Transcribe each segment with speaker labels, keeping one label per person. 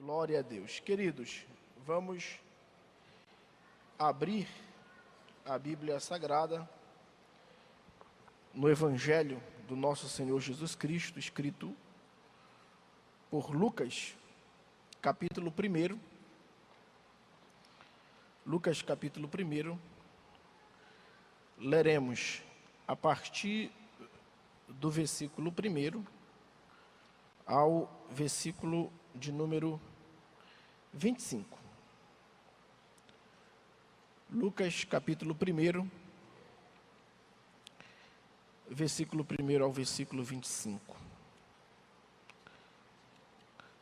Speaker 1: Glória a Deus. Queridos, vamos abrir a Bíblia Sagrada no Evangelho do nosso Senhor Jesus Cristo, escrito por Lucas, capítulo 1. Lucas, capítulo 1. Leremos a partir do versículo 1 ao versículo de número 25. Lucas, capítulo 1, versículo 1 ao versículo 25.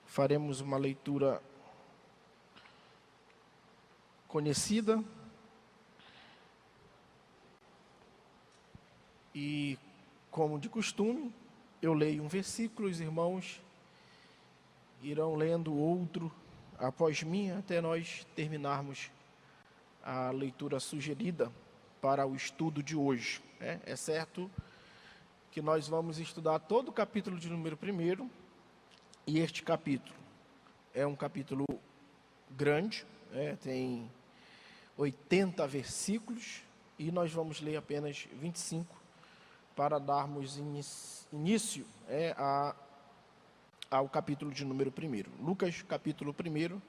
Speaker 1: Faremos uma leitura conhecida e, como de costume, eu leio um versículo, os irmãos irão lendo outro após mim, até nós terminarmos a leitura sugerida para o estudo de hoje. É certo que nós vamos estudar todo o capítulo de número 1, e este capítulo é um capítulo grande, tem 80 versículos, e nós vamos ler apenas 25 para darmos início ao capítulo de número 1. Lucas, capítulo 1,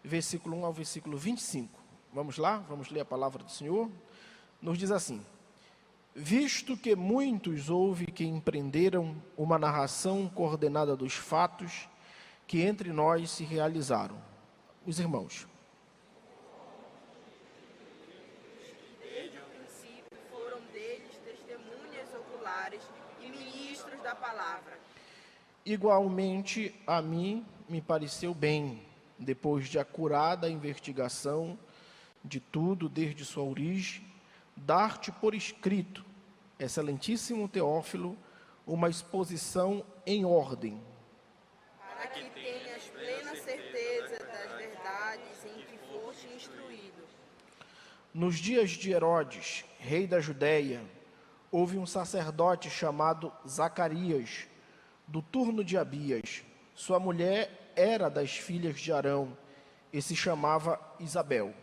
Speaker 1: versículo 1 ao versículo 25. Vamos lá, vamos ler a palavra do Senhor. Nos diz assim: visto que muitos houve que empreenderam uma narração coordenada dos fatos que entre nós se realizaram. Os irmãos.
Speaker 2: Desde o princípio foram deles testemunhas oculares e ministros da palavra.
Speaker 1: Igualmente a mim me pareceu bem, depois de acurada investigação de tudo desde sua origem, dar-te por escrito, excelentíssimo Teófilo, uma exposição em ordem,
Speaker 2: Para que tenhas plena certeza das verdades em que foste instruído.
Speaker 1: Nos dias de Herodes, rei da Judéia, houve um sacerdote chamado Zacarias, do turno de Abias. Sua mulher era das filhas de Arão e se chamava Isabel.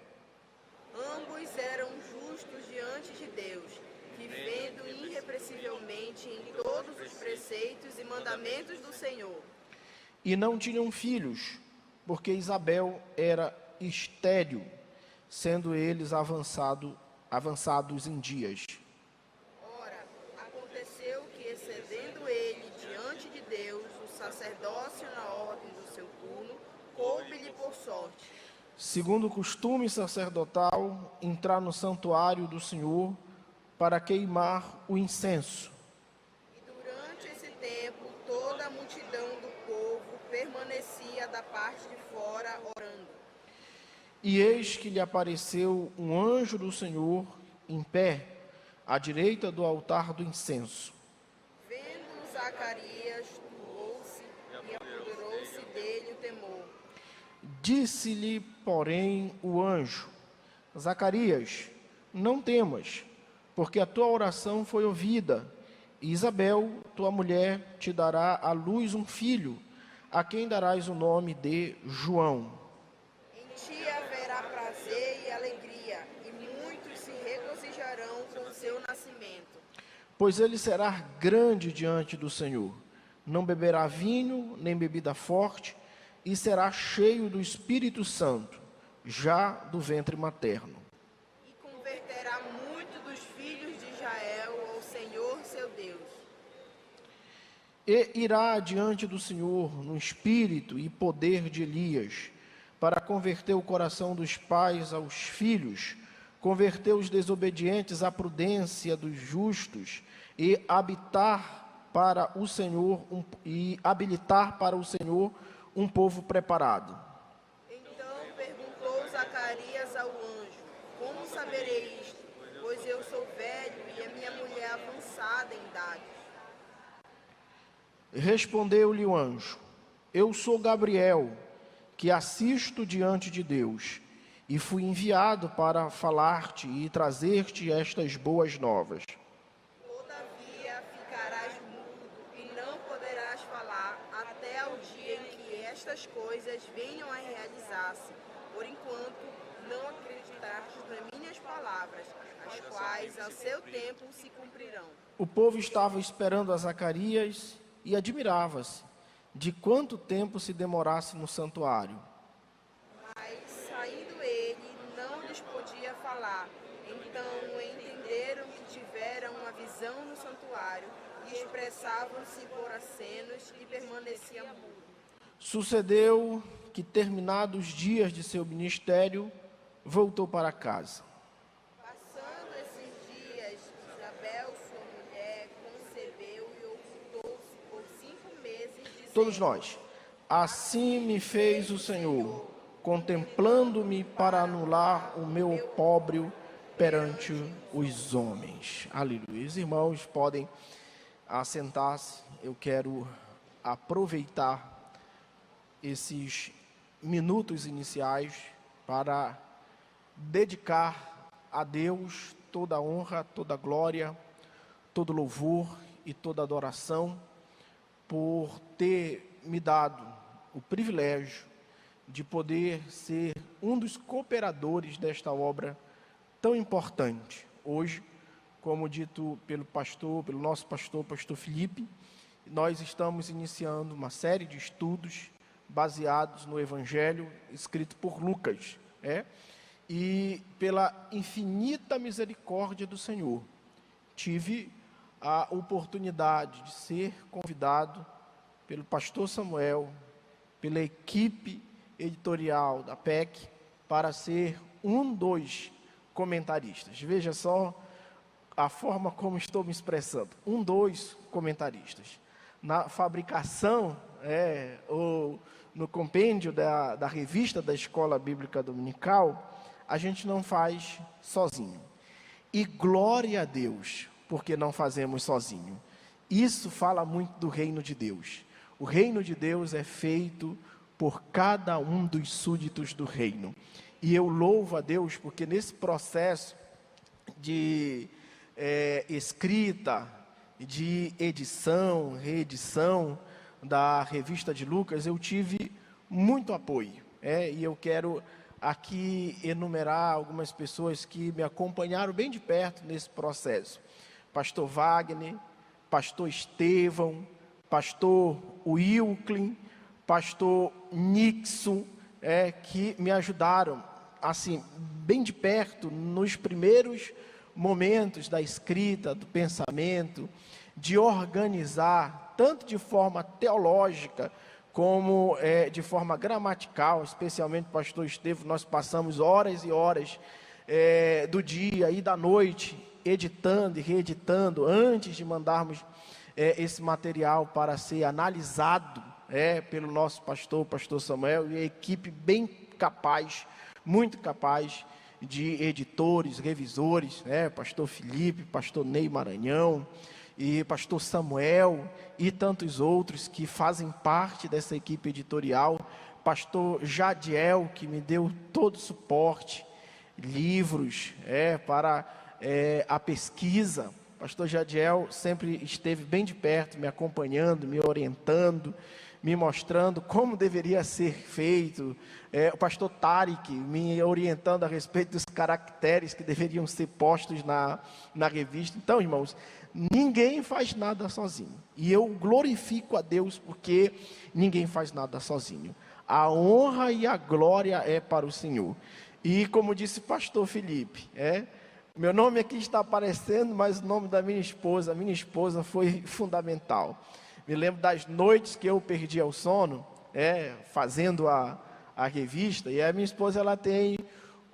Speaker 2: Ambos eram justos diante de Deus, vivendo irrepreensivelmente em todos os preceitos e mandamentos do Senhor.
Speaker 1: E não tinham filhos, porque Isabel era estéril, sendo eles avançados em dias.
Speaker 2: Ora, aconteceu que, excedendo ele diante de Deus o sacerdócio na ordem do seu turno, coube-lhe por sorte,
Speaker 1: Segundo o costume sacerdotal, entrar no santuário do Senhor para queimar o incenso.
Speaker 2: e durante esse tempo toda a multidão do povo permanecia da parte de fora orando.
Speaker 1: E eis que lhe apareceu um anjo do Senhor em pé, à direita do altar do incenso.
Speaker 2: Vendo Zacarias, turbou-se e apoderou-se dele o temor.
Speaker 1: Disse-lhe, porém, o anjo: Zacarias, não temas, porque a tua oração foi ouvida, e Isabel, tua mulher, te dará à luz um filho, a quem darás o nome de João.
Speaker 2: Em ti haverá prazer e alegria, e muitos se regozijarão com o seu nascimento.
Speaker 1: Pois ele será grande diante do Senhor. Não beberá vinho, nem bebida forte, e será cheio do Espírito Santo, já do ventre materno.
Speaker 2: E converterá muito dos filhos de Israel ao Senhor seu Deus.
Speaker 1: E irá diante do Senhor no espírito e poder de Elias, para converter o coração dos pais aos filhos, converter os desobedientes à prudência dos justos, e habilitar para o Senhor um povo preparado.
Speaker 2: Então perguntou Zacarias ao anjo: como saberei isto? Pois eu sou velho e a minha mulher avançada em idade.
Speaker 1: Respondeu-lhe o anjo: eu sou Gabriel, que assisto diante de Deus, e fui enviado para falar-te e trazer-te estas boas novas.
Speaker 2: Todavia ficarás mudo e não poderás falar até ao dia em que estas estas coisas venham a realizar-se. Por enquanto, não acreditastes nas minhas palavras, as quais a seu tempo se cumprirão.
Speaker 1: O povo estava esperando a Zacarias e admirava-se de quanto tempo se demorasse no santuário.
Speaker 2: Mas, saindo ele, não lhes podia falar. Então entenderam que tiveram uma visão no santuário, e expressavam-se por acenos, e permaneciam mudos.
Speaker 1: Sucedeu que, terminados os dias de seu ministério, voltou para casa.
Speaker 2: Passando esses dias, Isabel, sua mulher, concebeu e ocultou-se por 5 meses, dizendo:
Speaker 1: Todos nós. Assim me fez o Senhor, contemplando-me para anular o meu opróbrio perante os homens. Aleluia. Os irmãos podem assentar-se. Eu quero aproveitar esses minutos iniciais para dedicar a Deus toda a honra, toda a glória, todo louvor e toda adoração por ter me dado o privilégio de poder ser um dos cooperadores desta obra tão importante. Hoje, como dito pelo nosso pastor Felipe, nós estamos iniciando uma série de estudos baseados no Evangelho escrito por Lucas, e pela infinita misericórdia do Senhor, tive a oportunidade de ser convidado pelo pastor Samuel, pela equipe editorial da PEC, para ser um dos comentaristas. Veja só a forma como estou me expressando. Um dos comentaristas. Na fabricação, ou no compêndio da revista da Escola Bíblica Dominical, a gente não faz sozinho. E glória a Deus, porque não fazemos sozinho. Isso fala muito do reino de Deus. O reino de Deus é feito por cada um dos súditos do reino. E eu louvo a Deus, porque nesse processo de escrita, de edição, reedição da revista de Lucas, eu tive muito apoio. E eu quero aqui enumerar algumas pessoas que me acompanharam bem de perto nesse processo. Pastor Wagner, pastor Estevão, pastor Wilklin, pastor Nixon, que me ajudaram, assim, bem de perto, nos primeiros momentos da escrita, do pensamento, de organizar, tanto de forma teológica, como de forma gramatical, especialmente o pastor Estevão. Nós passamos horas e horas do dia e da noite, editando e reeditando, antes de mandarmos esse material para ser analisado pelo nosso pastor Samuel, e a equipe bem capaz, muito capaz, de editores, revisores, pastor Felipe, pastor Ney Maranhão, e pastor Samuel, e tantos outros que fazem parte dessa equipe editorial, pastor Jadiel, que me deu todo o suporte, livros para a pesquisa. Pastor Jadiel sempre esteve bem de perto, me acompanhando, me orientando, me mostrando como deveria ser feito. O pastor Tarek me orientando a respeito dos caracteres que deveriam ser postos na revista. Então, irmãos, ninguém faz nada sozinho. E eu glorifico a Deus porque ninguém faz nada sozinho. A honra e a glória é para o Senhor. E como disse o pastor Felipe, meu nome aqui está aparecendo, mas o nome da minha esposa foi fundamental. Me lembro das noites que eu perdia o sono, fazendo a revista, e a minha esposa, ela tem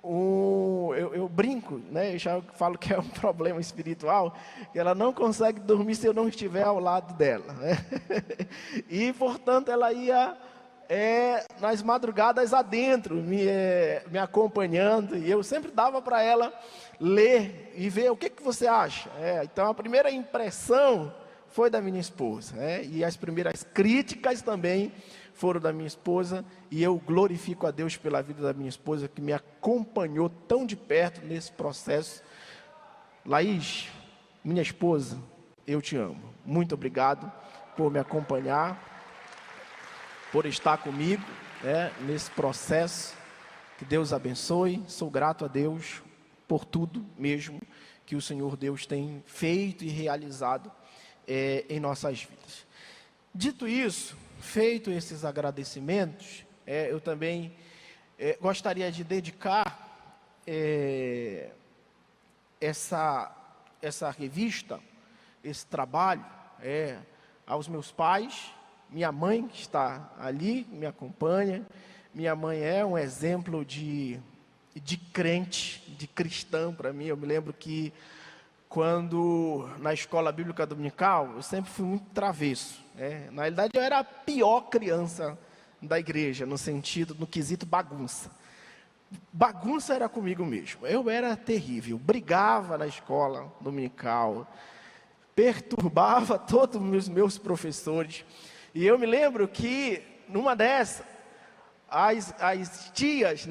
Speaker 1: eu brinco, eu já falo que é um problema espiritual, que ela não consegue dormir se eu não estiver ao lado dela, e portanto ela ia nas madrugadas adentro, me acompanhando, e eu sempre dava para ela ler e ver o que você acha. Então a primeira impressão foi da minha esposa, e as primeiras críticas também foram da minha esposa, e eu glorifico a Deus pela vida da minha esposa, que me acompanhou tão de perto nesse processo. Laís, minha esposa, eu te amo. Muito obrigado por me acompanhar, por estar comigo, nesse processo. Que Deus abençoe. Sou grato a Deus por tudo mesmo que o Senhor Deus tem feito e realizado em nossas vidas. Dito isso, feito esses agradecimentos, eu também gostaria de dedicar essa revista, esse trabalho, aos meus pais, minha mãe que está ali, me acompanha. Minha mãe é um exemplo de crente, de cristão para mim. Eu me lembro que quando na escola bíblica dominical, eu sempre fui muito travesso. Na realidade, eu era a pior criança da igreja, no quesito bagunça. Bagunça era comigo mesmo. Eu era terrível, brigava na escola dominical, perturbava todos os meus professores. E eu me lembro que, numa dessas, as tias,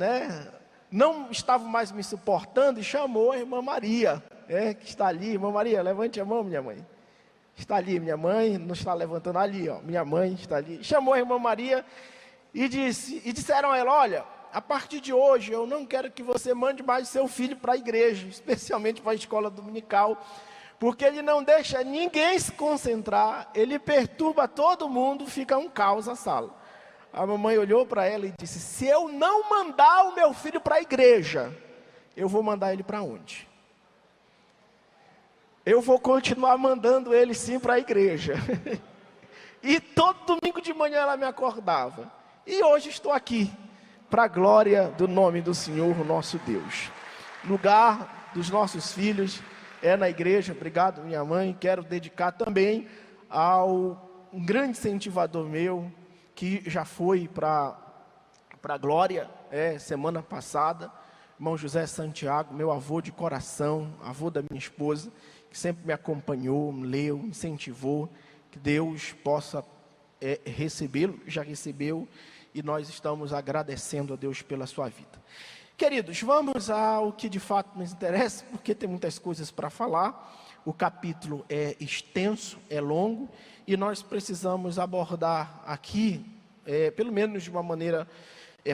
Speaker 1: não estavam mais me suportando e chamou a irmã Maria, que está ali. Irmã Maria, levante a mão, minha mãe. Está ali, minha mãe não está levantando ali, minha mãe está ali. Chamou a irmã Maria e disseram a ela: olha, a partir de hoje eu não quero que você mande mais seu filho para a igreja, especialmente para a escola dominical, porque ele não deixa ninguém se concentrar, ele perturba todo mundo, fica um caos a sala. A mamãe olhou para ela e disse: se eu não mandar o meu filho para a igreja, eu vou mandar ele para onde? Eu vou continuar mandando ele sim para a igreja. E todo domingo de manhã ela me acordava. E hoje estou aqui, para a glória do nome do Senhor, nosso Deus. Lugar dos nossos filhos é na igreja. Obrigado, minha mãe. Quero dedicar também ao um grande incentivador meu, que já foi para a glória, semana passada, irmão José Santiago, meu avô de coração, avô da minha esposa, que sempre me acompanhou, me leu, me incentivou. Que Deus possa recebê-lo, já recebeu, e nós estamos agradecendo a Deus pela sua vida. Queridos, vamos ao que de fato nos interessa, porque tem muitas coisas para falar. O capítulo é extenso, é longo, e nós precisamos abordar aqui, pelo menos de uma maneira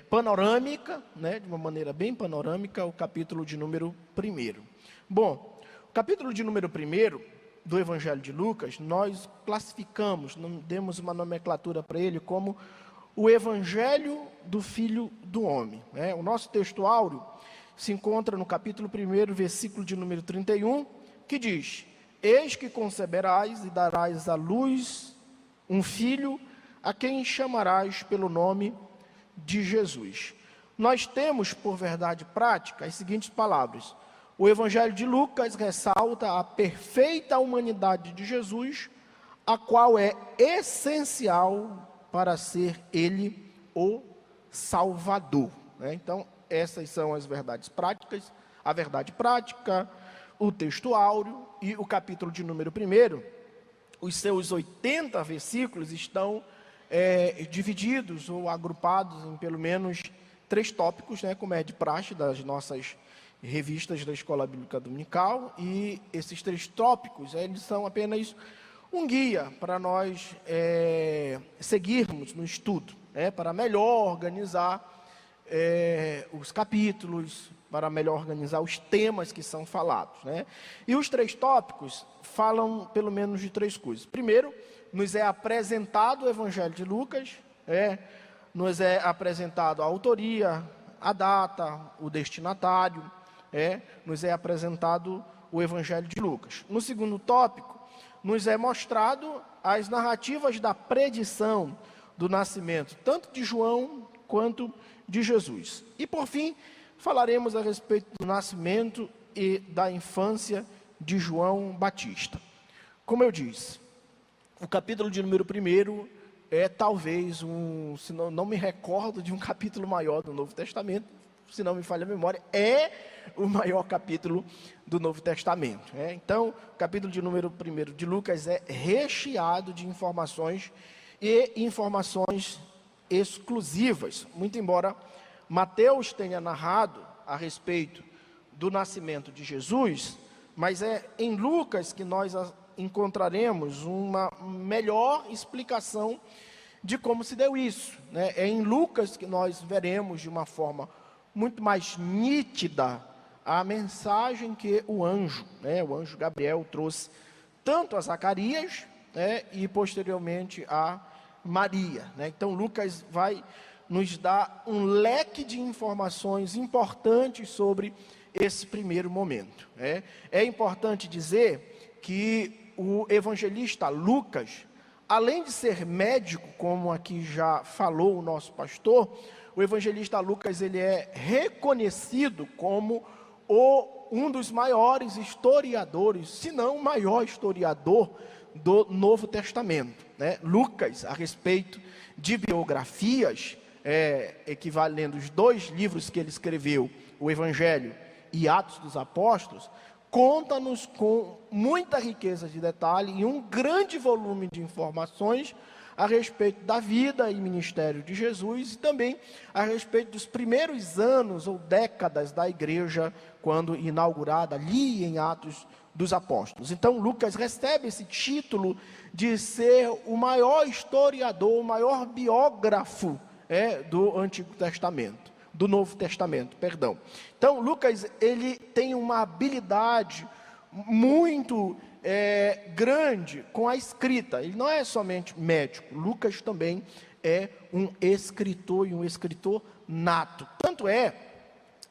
Speaker 1: panorâmica, de uma maneira bem panorâmica, o capítulo de número 1. Bom, o capítulo de número 1 do Evangelho de Lucas, nós classificamos, demos uma nomenclatura para ele como o Evangelho do Filho do Homem. O nosso texto áureo se encontra no capítulo 1, versículo de número 31, que diz: eis que conceberás e darás à luz um filho, a quem chamarás pelo nome de Jesus. Nós temos por verdade prática as seguintes palavras: o Evangelho de Lucas ressalta a perfeita humanidade de Jesus, a qual é essencial para ser ele o Salvador. Então, essas são as verdades práticas, a verdade prática, o texto áureo e o capítulo de número 1. Os seus 80 versículos estão divididos ou agrupados em pelo menos 3 tópicos, como é de praxe das nossas revistas da Escola Bíblica Dominical. E esses 3 tópicos, eles são apenas um guia para nós seguirmos no estudo, para melhor organizar os capítulos, para melhor organizar os temas que são falados. E os 3 tópicos falam pelo menos de 3 coisas. Primeiro, nos é apresentado o Evangelho de Lucas, nos é apresentado a autoria, a data, o destinatário, nos é apresentado o Evangelho de Lucas. No segundo tópico, nos é mostrado as narrativas da predição do nascimento, tanto de João quanto de Jesus. E por fim, falaremos a respeito do nascimento e da infância de João Batista. Como eu disse, o capítulo de número 1 é talvez se não me recordo de um capítulo maior do Novo Testamento, se não me falha a memória, é o maior capítulo do Novo Testamento. Então, o capítulo de número 1 de Lucas é recheado de informações e informações exclusivas. Muito embora Mateus tenha narrado a respeito do nascimento de Jesus, mas é em Lucas que nós encontraremos uma melhor explicação de como se deu isso, né? É em Lucas que nós veremos de uma forma muito mais nítida a mensagem que o anjo Gabriel trouxe tanto a Zacarias, né, e posteriormente a Maria, né? Então Lucas vai nos dar um leque de informações importantes sobre esse primeiro momento, né? É importante dizer que o evangelista Lucas, além de ser médico, como aqui já falou o nosso pastor, o evangelista Lucas ele é reconhecido como um dos maiores historiadores, se não o maior historiador do Novo Testamento, né? Lucas, a respeito de biografias, equivalendo os 2 livros que ele escreveu, o Evangelho e Atos dos Apóstolos, conta-nos com muita riqueza de detalhe e um grande volume de informações a respeito da vida e ministério de Jesus e também a respeito dos primeiros anos ou décadas da igreja, quando inaugurada ali em Atos dos Apóstolos. Então Lucas recebe esse título de ser o maior historiador, o maior biógrafo do Antigo Testamento, do Novo Testamento, perdão. Então Lucas ele tem uma habilidade muito grande com a escrita. Ele não é somente médico, Lucas também é um escritor e um escritor nato. Tanto é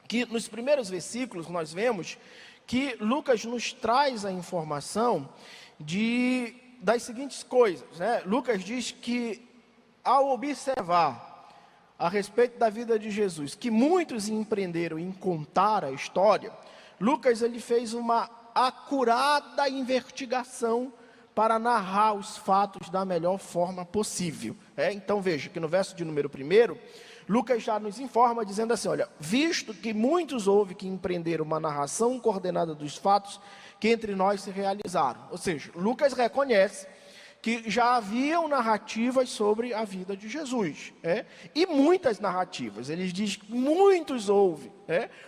Speaker 1: que nos primeiros versículos nós vemos que Lucas nos traz a informação das seguintes coisas, né? Lucas diz que ao observar a respeito da vida de Jesus, que muitos empreenderam em contar a história, Lucas ele fez uma acurada investigação para narrar os fatos da melhor forma possível. Então veja que no verso de número 1, Lucas já nos informa dizendo assim, olha, visto que muitos houve que empreenderam uma narração coordenada dos fatos que entre nós se realizaram. Ou seja, Lucas reconhece que já haviam narrativas sobre a vida de Jesus, e muitas narrativas. Ele diz que muitos houve,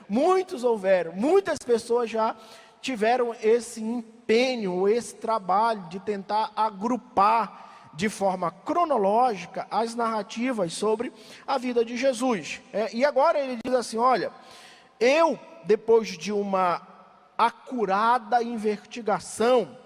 Speaker 1: muitos houveram, muitas pessoas já tiveram esse empenho, esse trabalho de tentar agrupar de forma cronológica as narrativas sobre a vida de Jesus. E agora ele diz assim, olha, eu, depois de uma acurada investigação,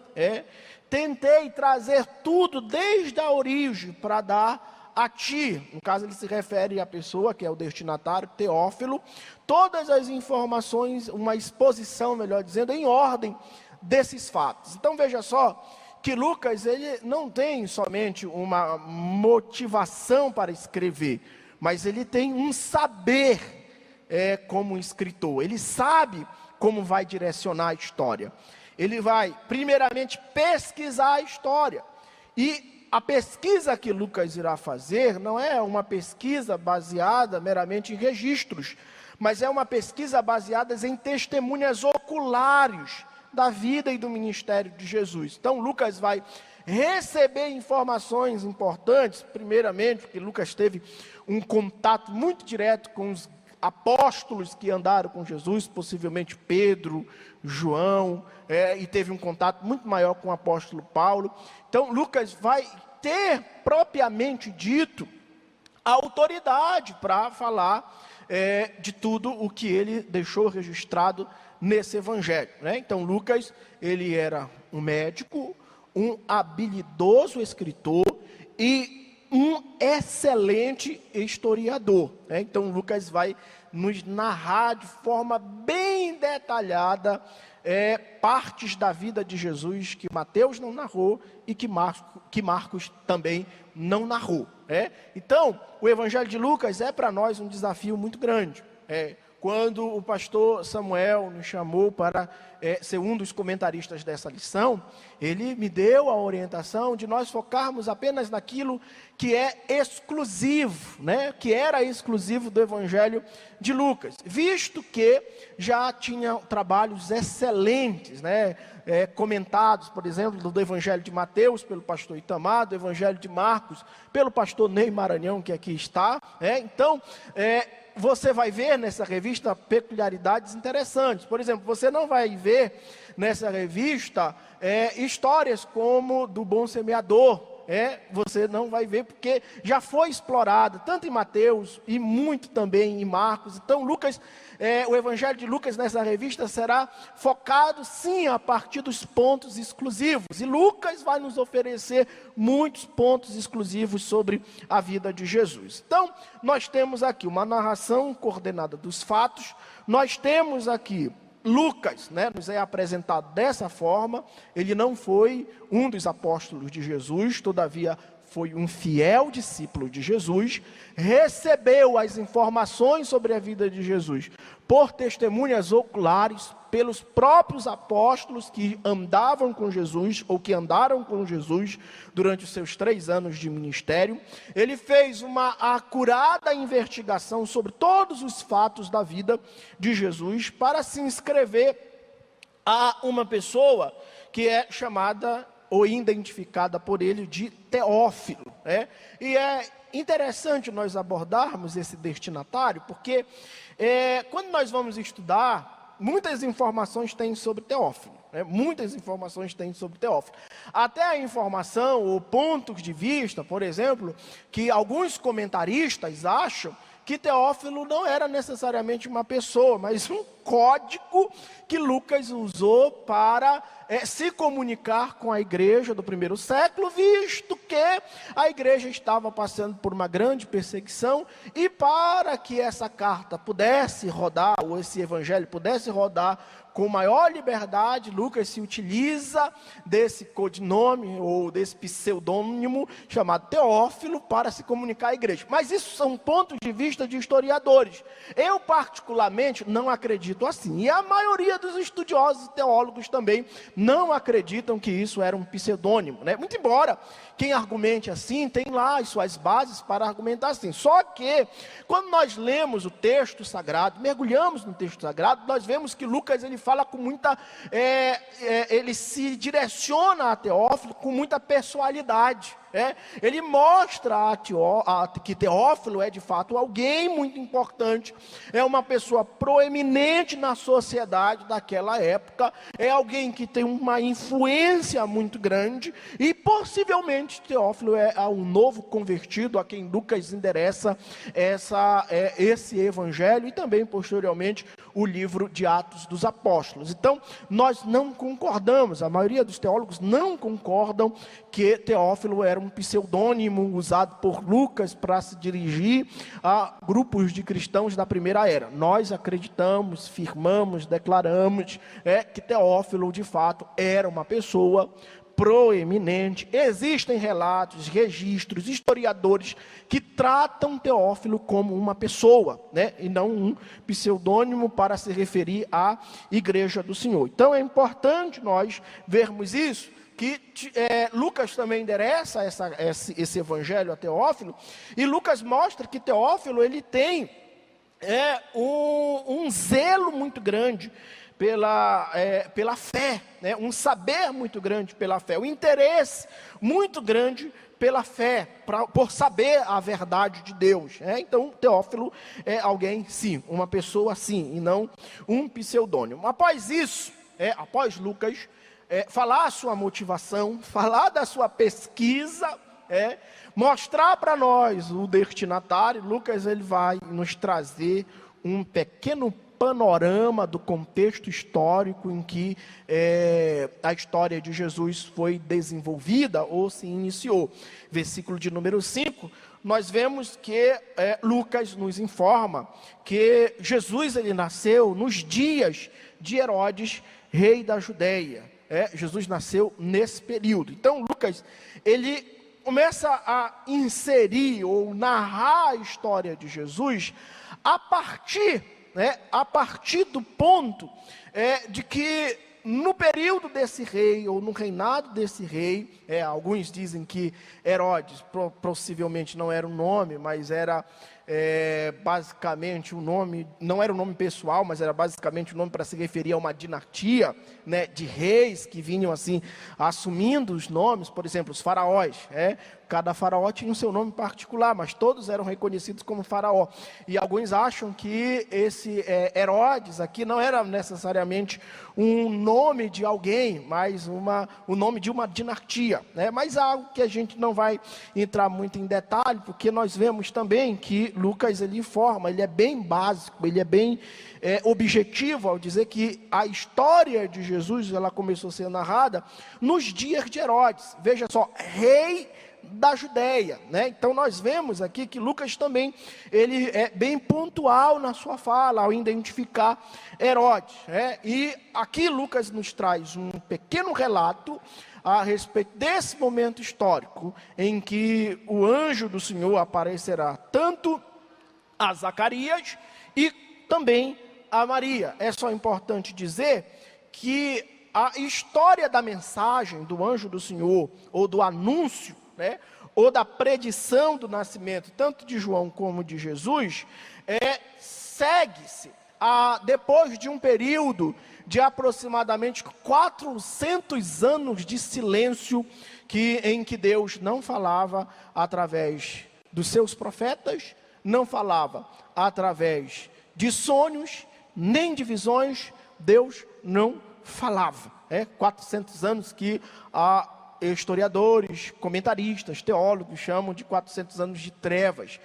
Speaker 1: tentei trazer tudo desde a origem para dar a ti, no caso ele se refere à pessoa que é o destinatário, Teófilo, todas as informações, uma exposição, melhor dizendo, em ordem desses fatos. Então veja só que Lucas ele não tem somente uma motivação para escrever, mas ele tem um saber como escritor. Ele sabe como vai direcionar a história. Ele vai primeiramente pesquisar a história, e a pesquisa que Lucas irá fazer não é uma pesquisa baseada meramente em registros, mas é uma pesquisa baseada em testemunhas oculares da vida e do ministério de Jesus. Então Lucas vai receber informações importantes, primeiramente porque Lucas teve um contato muito direto com os apóstolos que andaram com Jesus, possivelmente Pedro, João, e teve um contato muito maior com o apóstolo Paulo. Então Lucas vai ter propriamente dito a autoridade para falar de tudo o que ele deixou registrado nesse evangelho, né? Então Lucas ele era um médico, um habilidoso escritor e um excelente historiador, né? Então Lucas vai nos narrar de forma bem detalhada partes da vida de Jesus que Mateus não narrou e que Marcos também não narrou. Então o Evangelho de Lucas é para nós um desafio muito grande. Quando o pastor Samuel nos chamou para ser um dos comentaristas dessa lição, ele me deu a orientação de nós focarmos apenas naquilo que é exclusivo, né? Que era exclusivo do Evangelho de Lucas, visto que já tinha trabalhos excelentes, né? Comentados, por exemplo, do Evangelho de Mateus pelo pastor Itamar, do Evangelho de Marcos pelo pastor Ney Maranhão, que aqui está. Então, você vai ver nessa revista peculiaridades interessantes. Por exemplo, você não vai ver nessa revista histórias como do bom semeador, você não vai ver, porque já foi explorado, tanto em Mateus e muito também em Marcos. Então Lucas, o Evangelho de Lucas nessa revista será focado sim a partir dos pontos exclusivos, e Lucas vai nos oferecer muitos pontos exclusivos sobre a vida de Jesus. Então nós temos aqui uma narração coordenada dos fatos, nós temos aqui Lucas, nos é apresentado dessa forma. Ele não foi um dos apóstolos de Jesus, todavia foi um fiel discípulo de Jesus, recebeu as informações sobre a vida de Jesus por testemunhas oculares, pelos próprios apóstolos que andavam com Jesus, ou que andaram com Jesus durante os seus 3 anos de ministério. Ele fez uma acurada investigação sobre todos os fatos da vida de Jesus, para se inscrever a uma pessoa que é chamada ou identificada por ele de Teófilo, E é interessante nós abordarmos esse destinatário, porque quando nós vamos estudar, muitas informações tem sobre Teófilo, muitas informações tem sobre Teófilo. Até a informação ou pontos de vista, por exemplo, que alguns comentaristas acham que Teófilo não era necessariamente uma pessoa, mas um código que Lucas usou para se comunicar com a igreja do primeiro século, visto que a igreja estava passando por uma grande perseguição, e para que essa carta pudesse rodar, ou esse evangelho pudesse rodar com maior liberdade, Lucas se utiliza desse codinome ou desse pseudônimo chamado Teófilo para se comunicar à igreja. Mas isso são pontos de vista de historiadores. Eu particularmente não acredito assim, e a maioria dos estudiosos e teólogos também não acreditam que isso era um pseudônimo, Muito embora quem argumente assim tem lá as suas bases para argumentar assim. Só que quando nós lemos o texto sagrado, mergulhamos no texto sagrado, nós vemos que Lucas ele fala com muita, ele se direciona a Teófilo com muita pessoalidade. Ele mostra que Teófilo é de fato alguém muito importante, é uma pessoa proeminente na sociedade daquela época, é alguém que tem uma influência muito grande, e possivelmente Teófilo é um novo convertido a quem Lucas endereça esse evangelho, e também posteriormente o livro de Atos dos Apóstolos. Então nós não concordamos, a maioria dos teólogos não concordam que Teófilo era um pseudônimo usado por Lucas para se dirigir a grupos de cristãos da primeira era. Nós acreditamos, firmamos, declaramos que Teófilo de fato era uma pessoa proeminente. Existem relatos, registros, historiadores que tratam Teófilo como uma pessoa, e não um pseudônimo para se referir à igreja do Senhor. Então é importante nós vermos isso, que Lucas também endereça esse evangelho a Teófilo, e Lucas mostra que Teófilo ele tem um zelo muito grande pela fé, um saber muito grande pela fé, um interesse muito grande pela fé, por saber a verdade de Deus. Então Teófilo é alguém sim, uma pessoa sim, e não um pseudônimo. Após isso, após Lucas falar a sua motivação, falar da sua pesquisa, mostrar para nós o destinatário, Lucas ele vai nos trazer um pequeno panorama do contexto histórico em que a história de Jesus foi desenvolvida ou se iniciou. Versículo de número 5, nós vemos que Lucas nos informa que Jesus ele nasceu nos dias de Herodes, rei da Judeia. Jesus nasceu nesse período. Então Lucas ele começa a inserir ou narrar a história de Jesus a partir do ponto de que no período desse rei, ou no reinado desse rei, alguns dizem que Herodes possivelmente não era um nome, mas era basicamente o nome, não era um nome pessoal, mas era basicamente um nome para se referir a uma dinastia, né, de reis que vinham assim, assumindo os nomes, por exemplo, os faraós, cada faraó tinha o seu nome particular, mas todos eram reconhecidos como faraó, e alguns acham que esse Herodes aqui não era necessariamente um nome de alguém, mas o nome de uma dinastia, né? Mas é algo que a gente não vai entrar muito em detalhe, porque nós vemos também que Lucas ele informa, ele é bem básico, ele é bem objetivo ao dizer que a história de Jesus ela começou a ser narrada nos dias de Herodes. Veja só, rei da Judéia, né? Então nós vemos aqui que Lucas também ele é bem pontual na sua fala ao identificar Herodes, e aqui Lucas nos traz um pequeno relato a respeito desse momento histórico em que o anjo do Senhor aparecerá tanto a Zacarias e também a Maria. É só importante dizer que a história da mensagem do anjo do Senhor, ou do anúncio, ou da predição do nascimento, tanto de João como de Jesus, segue-se depois de um período de aproximadamente 400 anos de silêncio, em que Deus não falava através dos seus profetas, não falava através de sonhos, nem de visões, Deus não falava. 400 anos que historiadores, comentaristas, teólogos chamam de 400 anos de trevas,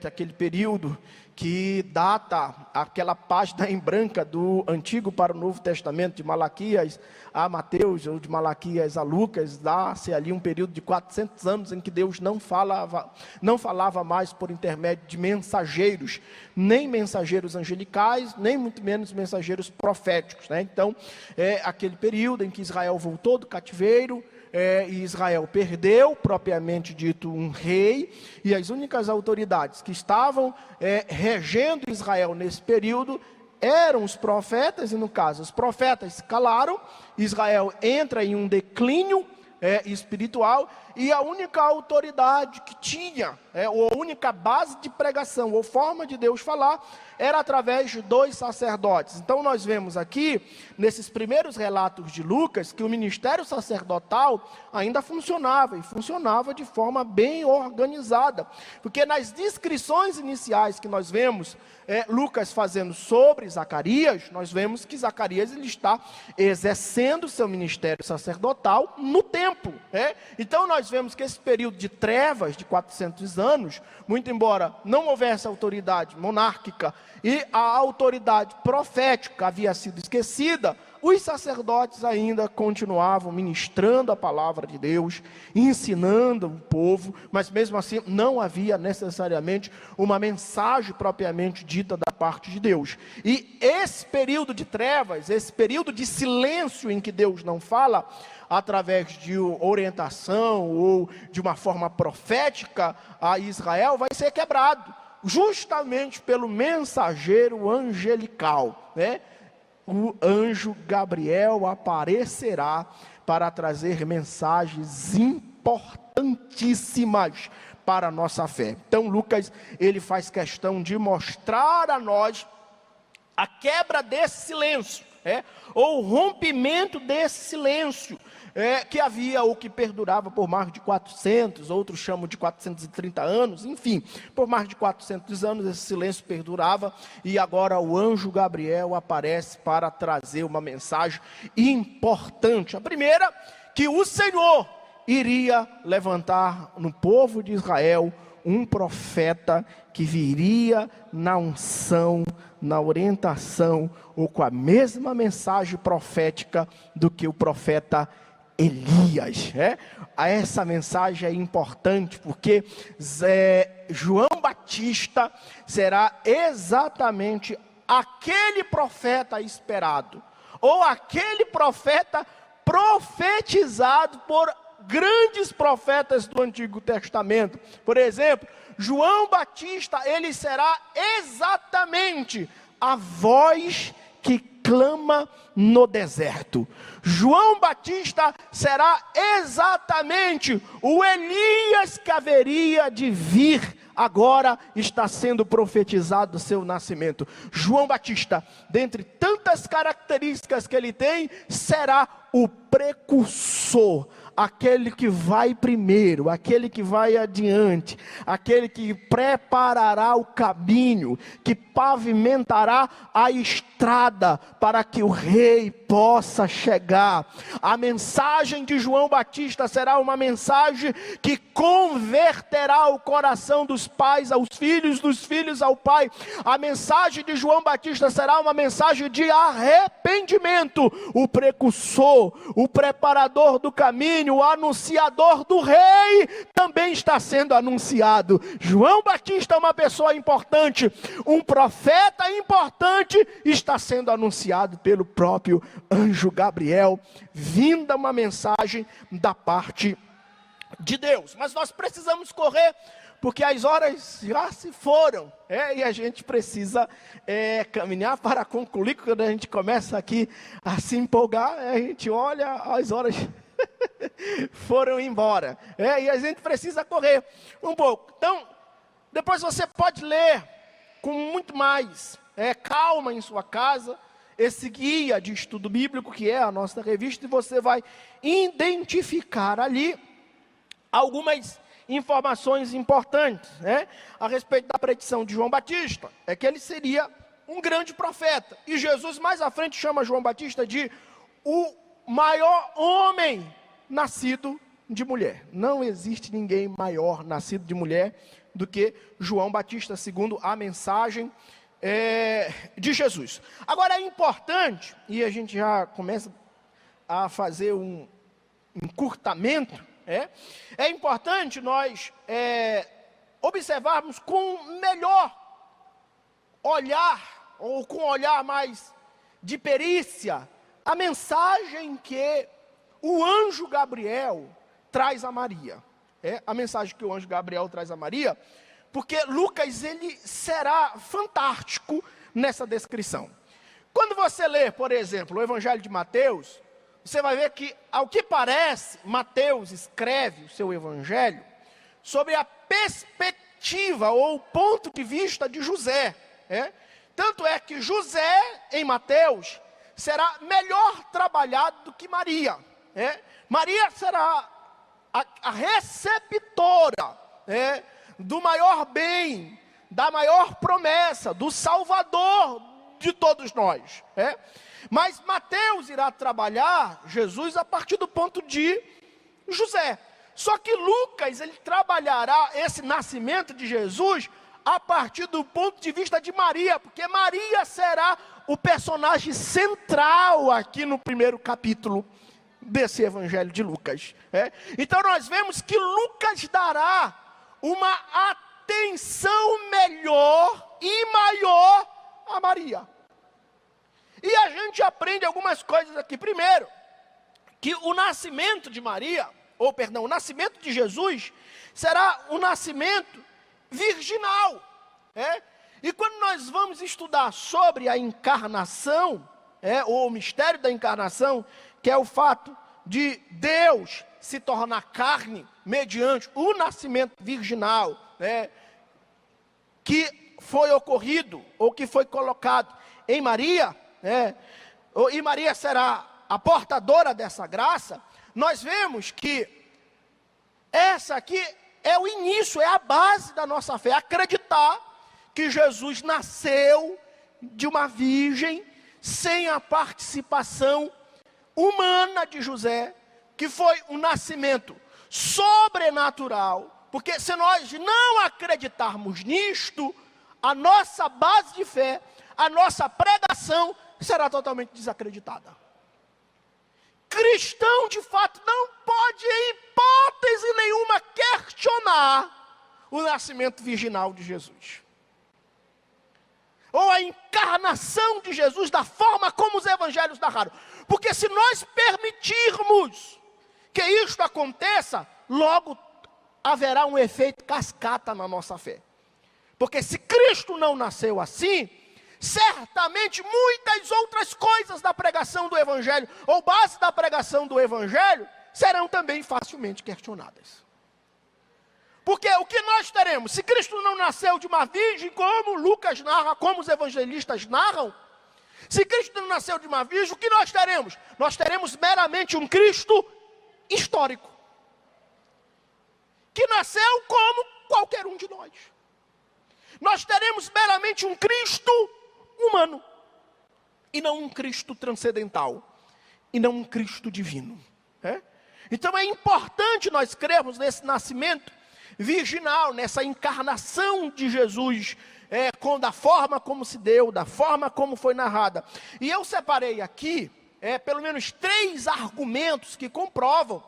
Speaker 1: aquele período que data aquela página em branca do Antigo para o Novo Testamento, de Malaquias a Mateus, ou de Malaquias a Lucas, dá-se ali um período de 400 anos em que Deus não falava mais por intermédio de mensageiros, nem mensageiros angelicais, nem muito menos mensageiros proféticos, Então, aquele período em que Israel voltou do cativeiro, e Israel perdeu, propriamente dito, um rei, e as únicas autoridades que estavam regendo Israel nesse período eram os profetas, e no caso, os profetas se calaram, Israel entra em um declínio espiritual, e a única autoridade que tinha, ou a única base de pregação, ou forma de Deus falar, era através de 2 sacerdotes. Então nós vemos aqui, nesses primeiros relatos de Lucas, que o ministério sacerdotal ainda funcionava, e funcionava de forma bem organizada, porque nas descrições iniciais que nós vemos, Lucas fazendo sobre Zacarias, nós vemos que Zacarias ele está exercendo seu ministério sacerdotal no templo. Então nós vemos que esse período de trevas de 400 anos, muito embora não houvesse autoridade monárquica e a autoridade profética havia sido esquecida, os sacerdotes ainda continuavam ministrando a palavra de Deus, ensinando o povo, mas mesmo assim não havia necessariamente uma mensagem propriamente dita da parte de Deus. E esse período de trevas, esse período de silêncio em que Deus não fala, através de orientação ou de uma forma profética a Israel, vai ser quebrado, justamente pelo mensageiro angelical, O anjo Gabriel aparecerá para trazer mensagens importantíssimas para a nossa fé. Então Lucas, ele faz questão de mostrar a nós a quebra desse silêncio, ou o rompimento desse silêncio, que havia ou que perdurava por mais de 400, outros chamam de 430 anos, enfim, por mais de 400 anos esse silêncio perdurava, e agora o anjo Gabriel aparece para trazer uma mensagem importante. A primeira, que o Senhor iria levantar no povo de Israel um profeta que viria na unção, na orientação, ou com a mesma mensagem profética do que o profeta Elias. Essa mensagem é importante porque João Batista será exatamente aquele profeta esperado, ou aquele profeta profetizado por grandes profetas do Antigo Testamento. Por exemplo, João Batista, ele será exatamente a voz que clama no deserto. João Batista será exatamente o Elias que haveria de vir. Agora está sendo profetizado o seu nascimento. João Batista, dentre tantas características que ele tem, será o precursor, aquele que vai primeiro, aquele que vai adiante, aquele que preparará o caminho, que pavimentará a estrada para que o rei possa chegar. A mensagem de João Batista será uma mensagem que converterá o coração dos pais aos filhos, dos filhos ao pai. A mensagem de João Batista será uma mensagem de arrependimento. O precursor, o preparador do caminho, o anunciador do rei também está sendo anunciado. João Batista é uma pessoa importante, um profeta importante, está sendo anunciado pelo próprio anjo Gabriel, vinda uma mensagem da parte de Deus. Mas nós precisamos correr, porque as horas já se foram, e a gente precisa caminhar para concluir. Quando a gente começa aqui a se empolgar, a gente olha, as horas foram embora, e a gente precisa correr um pouco. Então, depois você pode ler com muito mais calma em sua casa, esse guia de estudo bíblico que é a nossa revista, e você vai identificar ali algumas informações importantes, a respeito da predição de João Batista. É que ele seria um grande profeta, e Jesus mais à frente chama João Batista de o maior homem nascido de mulher. Não existe ninguém maior nascido de mulher do que João Batista, segundo a mensagem de Jesus. Agora é importante, e a gente já começa a fazer um encurtamento, é importante nós observarmos com melhor olhar, ou com um olhar mais de perícia, a mensagem que o anjo Gabriel traz a Maria. A mensagem que o anjo Gabriel traz a Maria, porque Lucas ele será fantástico nessa descrição. Quando você lê, por exemplo, o Evangelho de Mateus, você vai ver que, ao que parece, Mateus escreve o seu Evangelho sobre a perspectiva ou o ponto de vista de José. Tanto é que José, em Mateus, será melhor trabalhado do que Maria. Maria será a receptora do maior bem, da maior promessa, do Salvador de todos nós. Mas Mateus irá trabalhar Jesus a partir do ponto de José. Só que Lucas, ele trabalhará esse nascimento de Jesus a partir do ponto de vista de Maria, porque Maria será o personagem central aqui no primeiro capítulo desse Evangelho de Lucas. Então nós vemos que Lucas dará uma atenção melhor e maior a Maria. E a gente aprende algumas coisas aqui. Primeiro, que o nascimento de Maria, o nascimento de Jesus, será um nascimento virginal. E quando nós vamos estudar sobre a encarnação, ou o mistério da encarnação, que é o fato de Deus se tornar carne mediante o nascimento virginal, que foi ocorrido, ou que foi colocado em Maria, e Maria será a portadora dessa graça. Nós vemos que essa aqui é o início, é a base da nossa fé, acreditar que Jesus nasceu de uma virgem, sem a participação humana de José, que foi um nascimento sobrenatural, porque se nós não acreditarmos nisto, a nossa base de fé, a nossa pregação será totalmente desacreditada. Cristão, de fato, não pode, em hipótese nenhuma, questionar o nascimento virginal de Jesus, ou a encarnação de Jesus da forma como os evangelhos narraram. Porque se nós permitirmos que isto aconteça, logo haverá um efeito cascata na nossa fé. Porque se Cristo não nasceu assim, certamente muitas outras coisas da pregação do Evangelho, ou base da pregação do Evangelho, serão também facilmente questionadas. Porque o que nós teremos? Se Cristo não nasceu de uma virgem, como Lucas narra, como os evangelistas narram, se Cristo não nasceu de uma virgem, o que nós teremos? Nós teremos meramente um Cristo histórico, que nasceu como qualquer um de nós. Nós teremos meramente um Cristo humano, e não um Cristo transcendental, e não um Cristo divino. Então é importante nós crermos nesse nascimento virginal, nessa encarnação de Jesus, da forma como se deu, da forma como foi narrada. E eu separei aqui, pelo menos 3 argumentos que comprovam,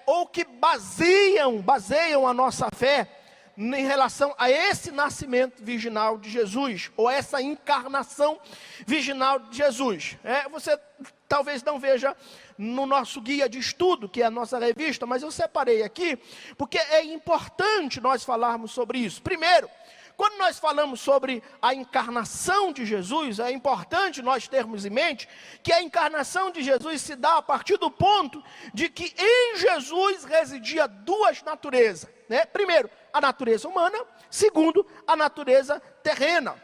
Speaker 1: ou que baseiam a nossa fé em relação a esse nascimento virginal de Jesus, ou essa encarnação virginal de Jesus. Você talvez não veja no nosso guia de estudo, que é a nossa revista, mas eu separei aqui, porque é importante nós falarmos sobre isso. Primeiro, quando nós falamos sobre a encarnação de Jesus, é importante nós termos em mente que a encarnação de Jesus se dá a partir do ponto de que em Jesus residia 2 naturezas. Primeiro, a natureza humana, segundo, a natureza terrena.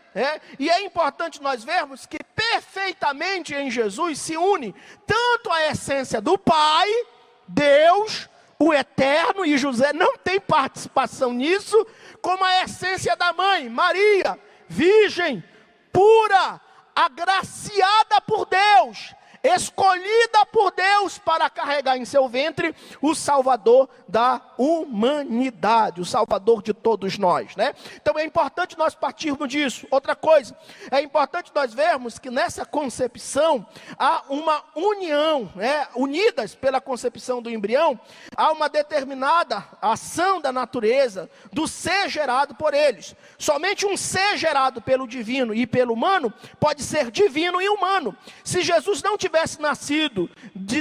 Speaker 1: E é importante nós vermos que perfeitamente em Jesus se une tanto a essência do Pai, Deus, o Eterno, e José não tem participação nisso, como a essência da mãe, Maria, virgem, pura, agraciada por Deus, escolhida por Deus para carregar em seu ventre o Salvador da humanidade, o Salvador de todos nós, Então é importante nós partirmos disso. Outra coisa, é importante nós vermos que nessa concepção há uma união, unidas pela concepção do embrião, há uma determinada ação da natureza, do ser gerado por eles. Somente um ser gerado pelo divino e pelo humano pode ser divino e humano. Se Jesus não tivesse nascido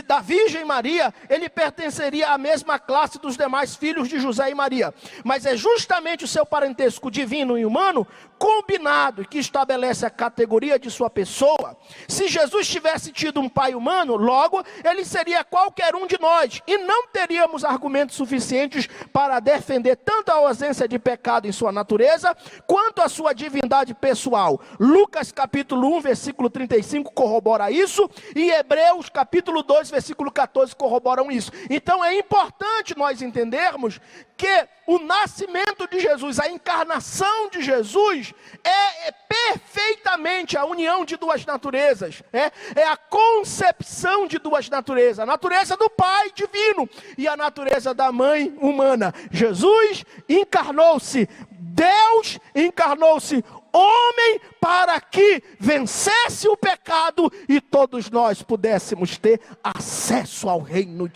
Speaker 1: da Virgem Maria, ele pertenceria à mesma classe dos demais filhos de José e Maria. Mas é justamente o seu parentesco divino e humano combinado que estabelece a categoria de sua pessoa. Se Jesus tivesse tido um pai humano, logo ele seria qualquer um de nós, e não teríamos argumentos suficientes para defender tanto a ausência de pecado em sua natureza, quanto a sua divindade pessoal. Lucas capítulo 1, versículo 35 corrobora isso, e Hebreus capítulo 2, versículo 14 corroboram isso. Então é importante nós entendermos que o nascimento de Jesus, a encarnação de Jesus, é perfeitamente a união de 2 naturezas, é a concepção de 2 naturezas, a natureza do Pai divino e a natureza da mãe humana. Jesus encarnou-se, Deus encarnou-se, homem, para que vencesse o pecado e todos nós pudéssemos ter acesso ao reino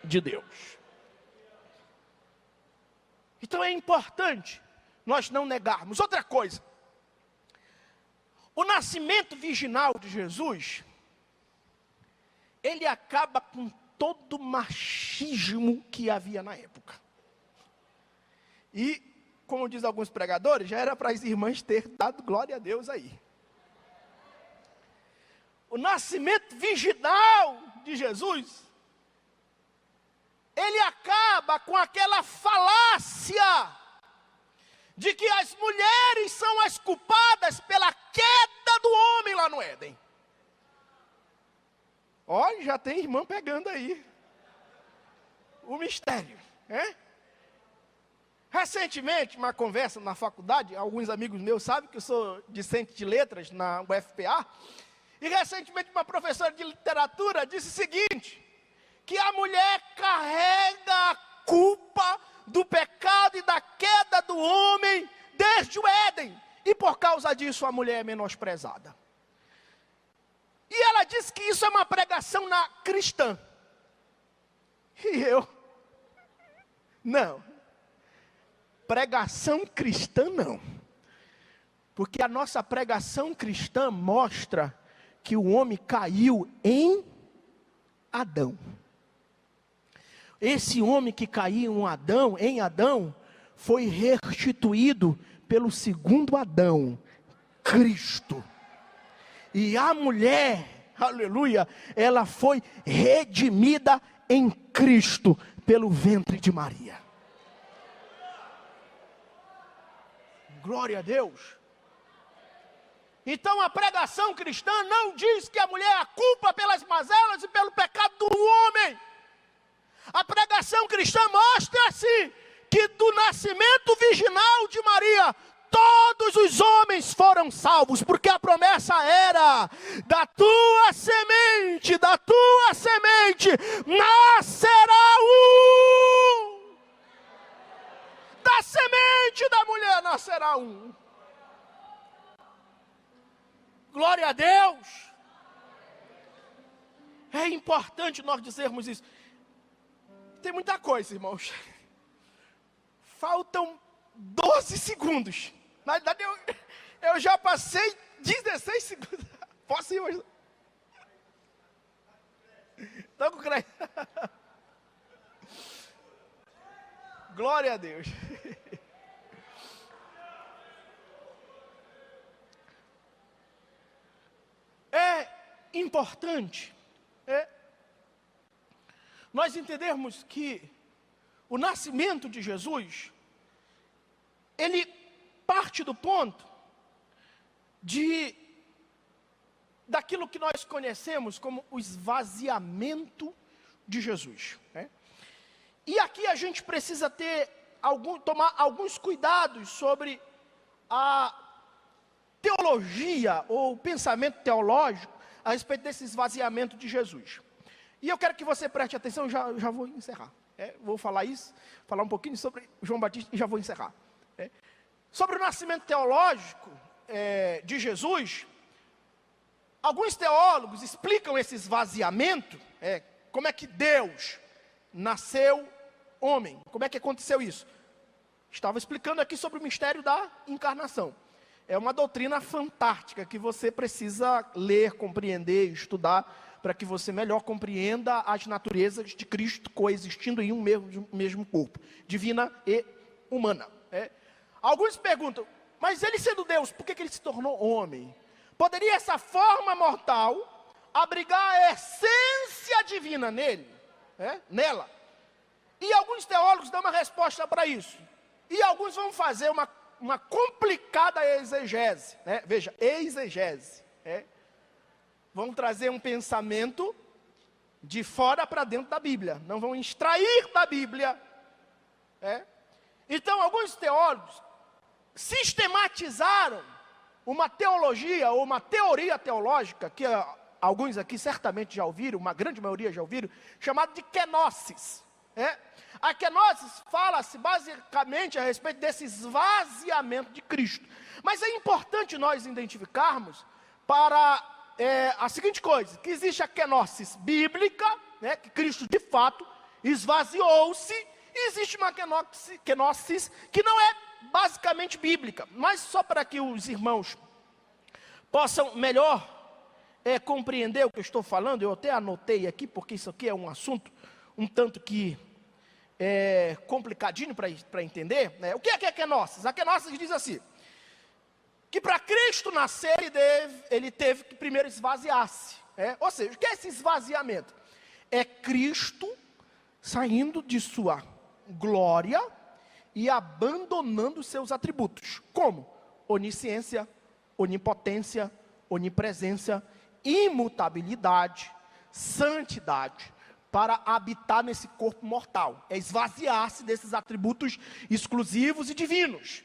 Speaker 1: de Deus. Então é importante nós não negarmos. Outra coisa, o nascimento virginal de Jesus, ele acaba com todo o machismo que havia na época. E, como diz alguns pregadores, já era para as irmãs ter dado glória a Deus aí. O nascimento virginal de Jesus, ele acaba com aquela falácia de que as mulheres são as culpadas pela queda do homem lá no Éden. Olha, já tem irmã pegando aí o mistério, Recentemente, uma conversa na faculdade, alguns amigos meus sabem que eu sou discente de letras na UFPA, e recentemente uma professora de literatura disse o seguinte, que a mulher carrega a culpa do pecado e da queda do homem desde o Éden, e por causa disso a mulher é menosprezada. E ela disse que isso é uma pregação cristã. E eu, não, pregação cristã não, porque a nossa pregação cristã mostra que o homem caiu em Adão. Esse homem que caiu em Adão, foi restituído pelo segundo Adão, Cristo. E a mulher, aleluia, ela foi redimida em Cristo pelo ventre de Maria. Glória a Deus. Então a pregação cristã não diz que a mulher é a culpa pelas mazelas e pelo pecado do homem. A pregação cristã mostra-se que do nascimento virginal de Maria, todos os homens foram salvos, porque a promessa era: da tua semente nascerá um. Da semente da mulher nascerá um. Glória a Deus. É importante nós dizermos isso. Tem muita coisa, irmãos. Faltam 12 segundos. Na verdade, eu já passei 16 segundos. Posso ir hoje? Estou com crédito. Glória a Deus. É importante nós entendermos que o nascimento de Jesus, ele parte do ponto daquilo que nós conhecemos como o esvaziamento de Jesus. E aqui a gente precisa tomar alguns cuidados sobre a teologia ou pensamento teológico a respeito desse esvaziamento de Jesus. E eu quero que você preste atenção, já vou encerrar. Vou falar um pouquinho sobre João Batista e já vou encerrar. Sobre o nascimento teológico de Jesus, alguns teólogos explicam esse esvaziamento, como é que Deus nasceu homem, como é que aconteceu isso. Estava explicando aqui sobre o mistério da encarnação. É uma doutrina fantástica que você precisa ler, compreender, estudar, para que você melhor compreenda as naturezas de Cristo coexistindo em um mesmo corpo, divina e humana. Alguns perguntam, mas ele sendo Deus, por que ele se tornou homem? Poderia essa forma mortal abrigar a essência divina nela? E alguns teólogos dão uma resposta para isso. E alguns vão fazer uma complicada exegese. Veja, exegese. Vão trazer um pensamento de fora para dentro da Bíblia. Não vão extrair da Bíblia. Então, alguns teólogos sistematizaram uma teologia ou uma teoria teológica, que alguns aqui certamente já ouviram, uma grande maioria já ouviram, chamada de kenosis. A kenosis fala-se basicamente a respeito desse esvaziamento de Cristo. Mas é importante nós identificarmos para a seguinte coisa, que existe a kenosis bíblica, que Cristo de fato esvaziou-se, e existe uma kenosis que não é basicamente bíblica, mas só para que os irmãos possam melhor compreender o que eu estou falando, eu até anotei aqui, porque isso aqui é um assunto um tanto que complicadinho para entender. O que é a kenosis? A kenosis diz assim, que para Cristo nascer, ele teve que primeiro esvaziar-se. Ou seja, o que é esse esvaziamento? É Cristo saindo de sua glória e abandonando seus atributos. Como? Onisciência, onipotência, onipresença, imutabilidade, santidade, para habitar nesse corpo mortal. É esvaziar-se desses atributos exclusivos e divinos.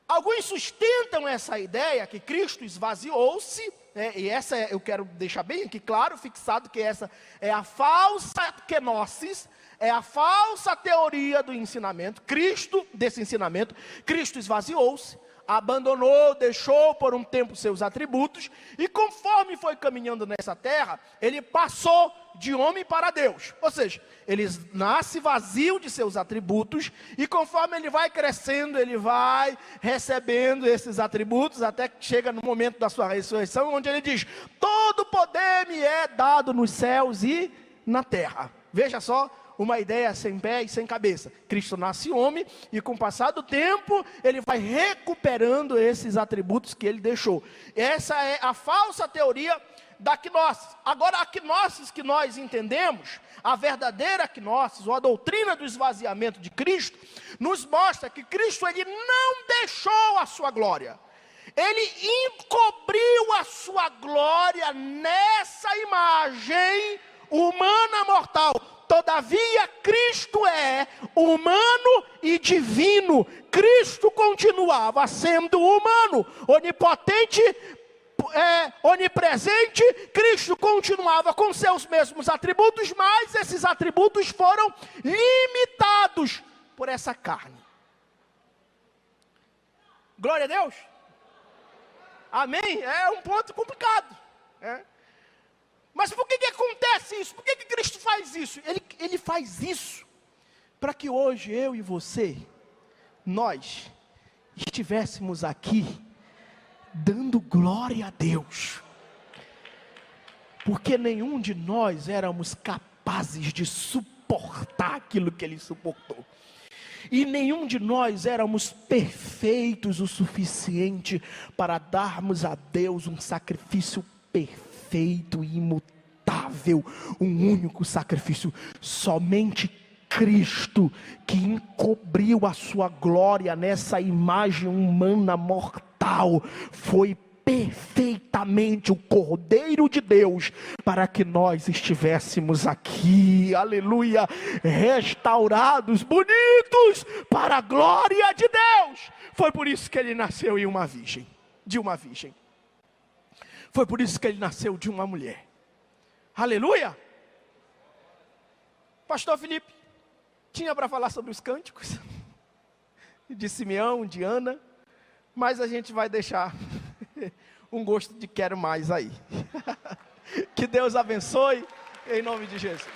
Speaker 1: Alguns sustentam essa ideia que Cristo esvaziou-se, e essa eu quero deixar bem aqui claro, fixado, que essa é a falsa kenosis, é a falsa teoria do ensinamento. Desse ensinamento, Cristo esvaziou-se, abandonou, deixou por um tempo seus atributos, e conforme foi caminhando nessa terra, ele passou de homem para Deus. Ou seja, ele nasce vazio de seus atributos, e conforme ele vai crescendo, ele vai recebendo esses atributos, até que chega no momento da sua ressurreição, onde ele diz, todo poder me é dado nos céus e na terra. Veja só uma ideia sem pé e sem cabeça. Cristo nasce homem e com o passar do tempo, ele vai recuperando esses atributos que ele deixou. Essa é a falsa teoria da quinosis. Agora, a quinosis que nós entendemos, a verdadeira quinosis, ou a doutrina do esvaziamento de Cristo, nos mostra que Cristo, ele não deixou a sua glória. Ele encobriu a sua glória nessa imagem humana mortal. Todavia, Cristo é humano e divino. Cristo continuava sendo humano, onipotente, onipresente. Cristo continuava com seus mesmos atributos, mas esses atributos foram limitados por essa carne. Glória a Deus. Amém? É um ponto complicado. Mas por que acontece isso? Por que Cristo faz isso? Ele faz isso para que hoje eu e você, nós estivéssemos aqui dando glória a Deus. Porque nenhum de nós éramos capazes de suportar aquilo que Ele suportou. E nenhum de nós éramos perfeitos o suficiente para darmos a Deus um sacrifício perfeito e imutável, um único sacrifício. Somente Cristo, que encobriu a sua glória nessa imagem humana mortal, foi perfeitamente o Cordeiro de Deus, para que nós estivéssemos aqui, aleluia, restaurados, bonitos, para a glória de Deus. Foi por isso que ele nasceu de uma virgem. Foi por isso que ele nasceu de uma mulher. Aleluia. Pastor Felipe tinha para falar sobre os cânticos de Simeão, de Ana, mas a gente vai deixar um gosto de quero mais aí. Que Deus abençoe, em nome de Jesus.